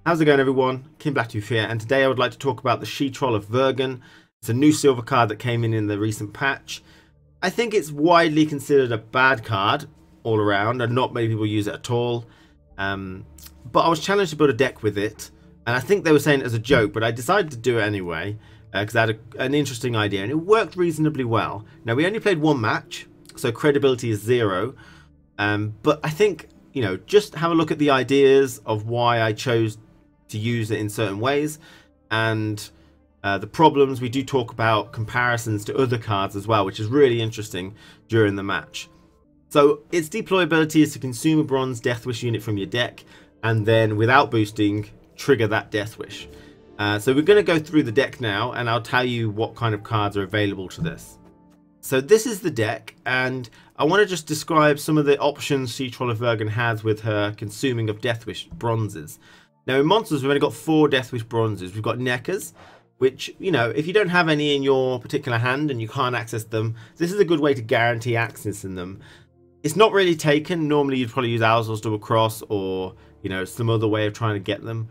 How's it going, everyone? KingBlackToof here, and today I would like to talk about the She-Troll of Vergen. It's a new silver card that came in the recent patch. I think it's widely considered a bad card all around, and not many people use it at all. But I was challenged to build a deck with it, and I think they were saying it as a joke, but I decided to do it anyway because I had an interesting idea, and it worked reasonably well. Now, we only played one match, so credibility is 0. But I think, you know, just have a look at the ideas of why I chose to use it in certain ways, and the problems. We do talk about comparisons to other cards as well, which is really interesting during the match. So its deployability is to consume a bronze Death Wish unit from your deck, and then without boosting, trigger that Death Wish. So we're going to go through the deck now, and I'll tell you what kind of cards are available to this. So this is the deck, and I want to just describe some of the options She-Troll of Vergen has with her consuming of Death Wish bronzes. Now, in monsters, we've only got 4 Death Wish bronzes. We've got Neckers, which, you know, if you don't have any in your particular hand and you can't access them, this is a good way to guarantee accessing them. It's not really taken. Normally, you'd probably use Owl's Double Cross or, you know, some other way of trying to get them.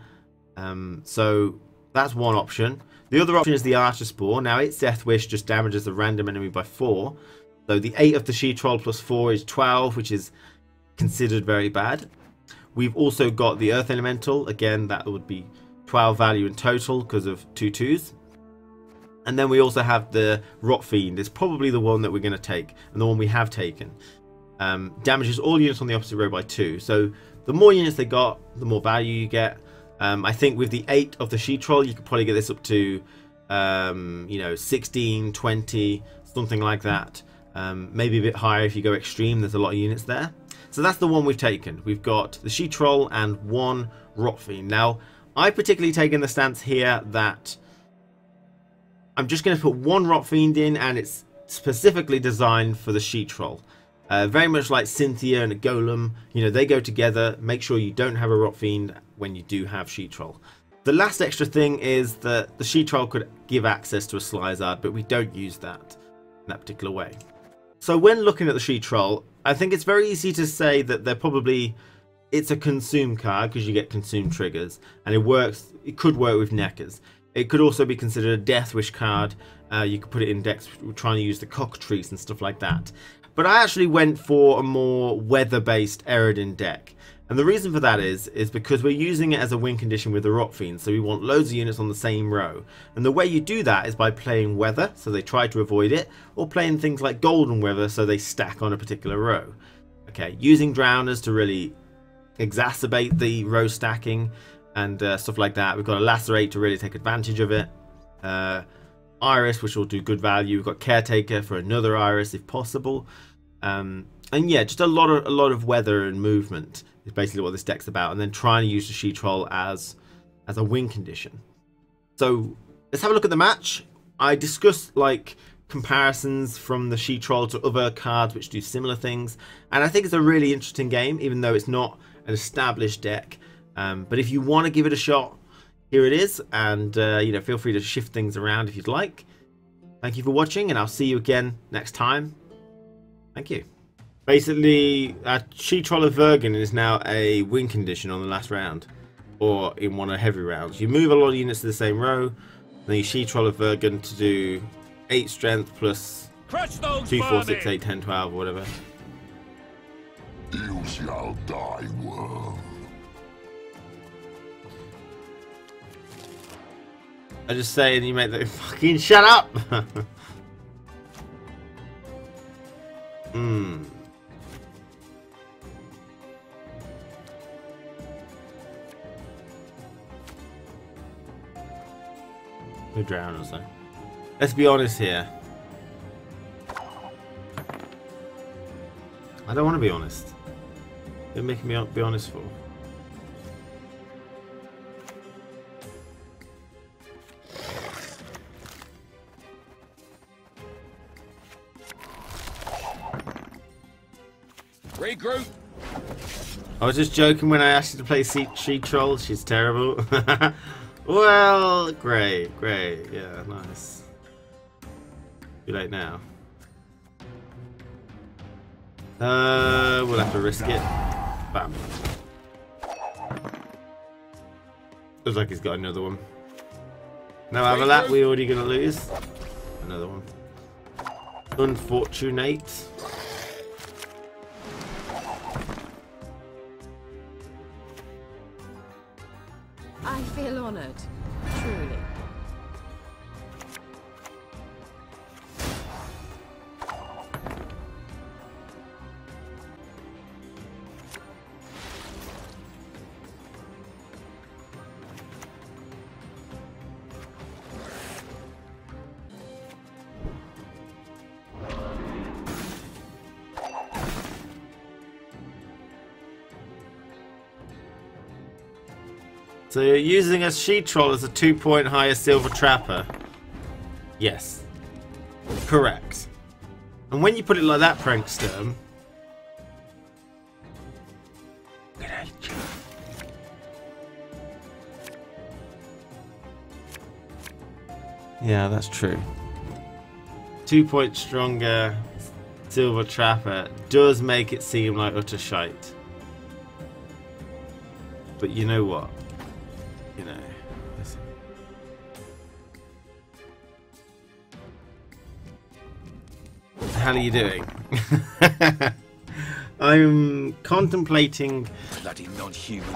So that's one option. The other option is the Archer Spore. Now, its Death Wish just damages the random enemy by 4. So the 8 of the She-Troll plus 4 is 12, which is considered very bad. We've also got the Earth Elemental. Again, that would be 12 value in total because of 2 2s. And then we also have the Rot Fiend. It's probably the one that we're going to take, and the one we have taken. Damages all units on the opposite row by 2. So the more units they got, the more value you get. I think with the 8 of the She-Troll, you could probably get this up to, you know, 16, 20, something like that. Maybe a bit higher if you go extreme. There's a lot of units there. So that's the one we've taken. We've got the She-Troll and 1 Rot Fiend. Now, I've particularly taken the stance here that I'm just going to put 1 Rot Fiend in, and it's specifically designed for the She-Troll. Very much like Cynthia and a Golem. You know, they go together. Make sure you don't have a Rot Fiend when you do have She-Troll. The last extra thing is that the She-Troll could give access to a Slyzard, but we don't use that in that particular way. So when looking at the She-Troll, I think it's very easy to say that they're probably, it's a consume card because you get consume triggers, and it works. It could work with Neckers. It could also be considered a Death Wish card. You could put it in decks trying to use the Cockatrice and stuff like that. But I actually went for a more weather-based Eredin deck. And the reason for that is because we're using it as a win condition with the Rot Fiend, so we want loads of units on the same row. And the way you do that is by playing Weather, so they try to avoid it, or playing things like Golden Weather, so they stack on a particular row. Okay, using Drowners to really exacerbate the row stacking and stuff like that. We've got a Lacerate to really take advantage of it. Iris, which will do good value. We've got Caretaker for another Iris if possible. And yeah, just a lot of weather and movement is basically what this deck's about, and then trying to use the She-Troll as a win condition. So let's have a look at the match. I discussed like comparisons from the She-Troll to other cards which do similar things, and I think it's a really interesting game, even though it's not an established deck. But if you want to give it a shot, here it is, and you know, feel free to shift things around if you'd like. Thank you for watching, and I'll see you again next time. Thank you. Basically, She-Troll of Vergen is now a win condition on the last round, or in one of the heavy rounds. You move a lot of units to the same row, then you She-Troll of Vergen to do 8 strength plus 2, 4, 6, 8, 10, 12, whatever. You shall die, worm. I just say, and you make the fucking shut up. We drown or so. Let's be honest here. I don't want to be honest. You're making me be honest for. Regroup. I was just joking when I asked you to play She-Troll. She's terrible. Well, great, yeah, nice. Too late now. We'll have to risk it. Bam. Looks like he's got another one. No Avalat, we're already going to lose. Another one. Unfortunate. I feel honoured, truly. So you're using a She Troll as a 2-point higher Silver Trapper? Yes. Correct. And when you put it like that, Prankster... Yeah, that's true. 2-point stronger Silver Trapper does make it seem like utter shite. But you know what? You know, listen. What the hell are you doing? I'm contemplating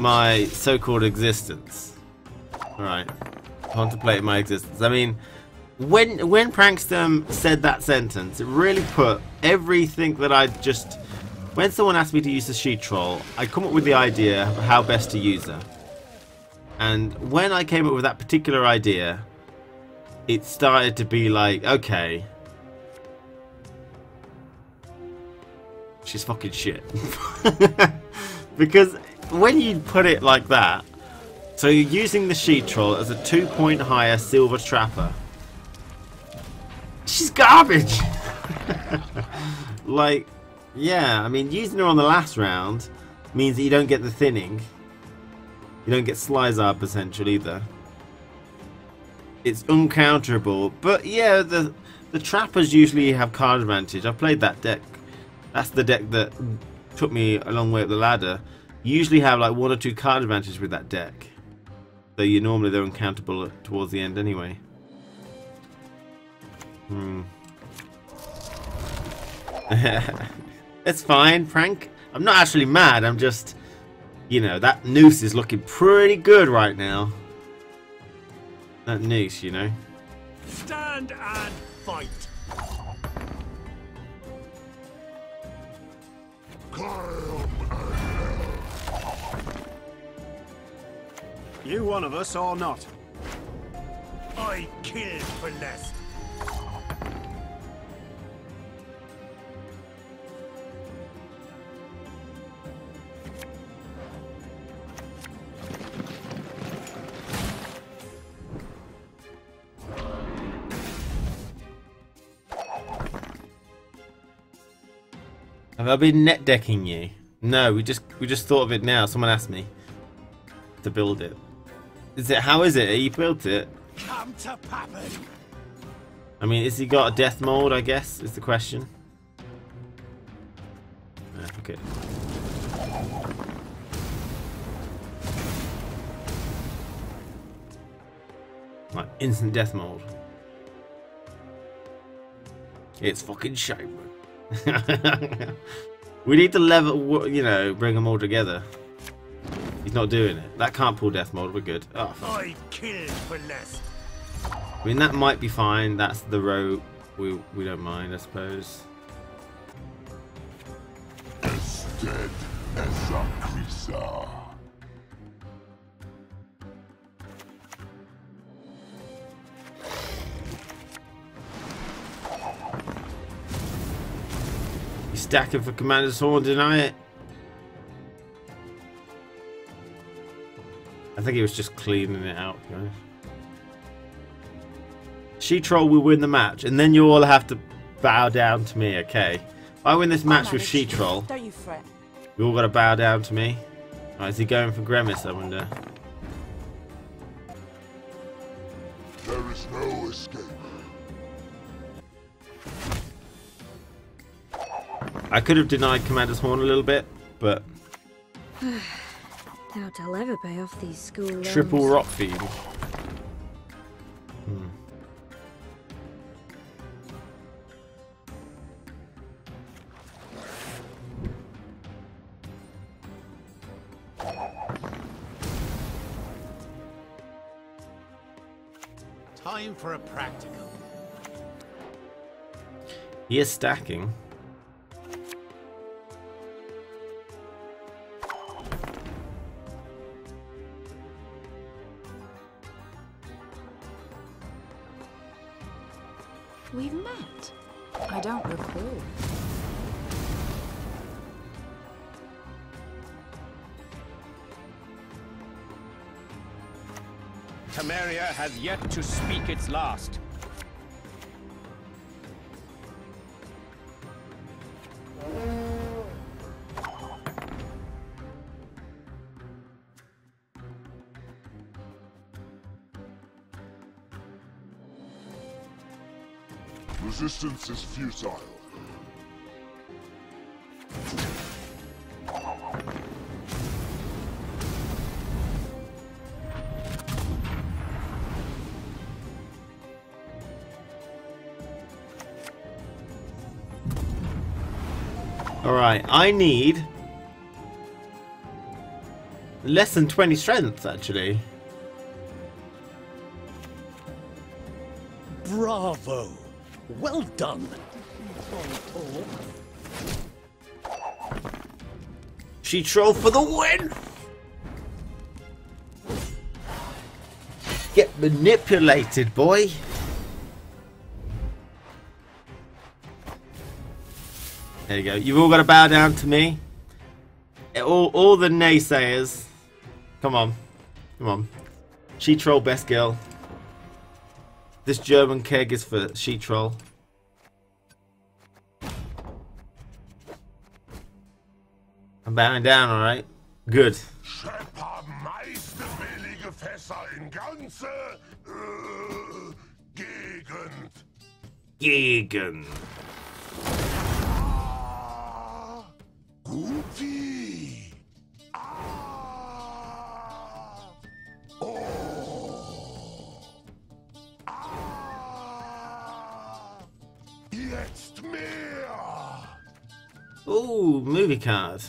my so-called existence. Alright. Contemplating my existence. I mean, when Prankster said that sentence, it really put everything that I just... When someone asked me to use the She Troll, I come up with the idea of how best to use her. And when I came up with that particular idea, it started to be like, okay, she's fucking shit. Because when you put it like that, so you're using the She Troll as a 2-point higher Silver Trapper. She's garbage! Like, yeah, I mean, using her on the last round means that you don't get the thinning. You don't get Slyzar potential either. It's uncounterable, but yeah, the trappers usually have card advantage. I've played that deck. That's the deck that took me a long way up the ladder. You usually have like 1 or 2 card advantage with that deck. So they're uncountable towards the end anyway. It's fine, Prank. I'm not actually mad, I'm just... You know, that noose is looking pretty good right now. That noose, you know. Stand and fight. You one of us or not? I killed for less. Have I been net decking you? No, we just thought of it now. Someone asked me to build it. Is it? How is it? You built it? Come to Pappin. I mean, has he got a death mold? I guess is the question. Okay. Like instant death mold. It's fucking Schafer. We need to level, you know, bring them all together. He's not doing it. That can't pull death mode. We're good. Oh, fuck. I killed for less. I mean, that might be fine. That's the row we don't mind, I suppose. As dead as a Krisa. You stacking for Commander's Horn, deny it? I think he was just cleaning it out, guys. She Troll will win the match, and then you all have to bow down to me, okay? If I win this match with She Troll, Don't you fret. you all got to bow down to me. Right, is he going for Grimace, I wonder? There is no escape. I could have denied Commander's Horn a little bit, but Doubt I'll ever pay off these school loans. Triple rock fiend. Time for a practical. He is stacking. We've met. I don't recall. Temeria has yet to speak its last. Resistance is futile. Alright, I need less than 20 strength, actually. Bravo! Well done! She troll for the win! Get manipulated, boy! There you go. You've all got to bow down to me. All the naysayers. Come on. Come on. She troll best girl. This German keg is for she troll. I'm bowing down, alright? Good. Schepper meisterwillige Fässer in ganze Gegend. Gegen. Guti. Oh. Jetzt mehr. Ooh, movie card.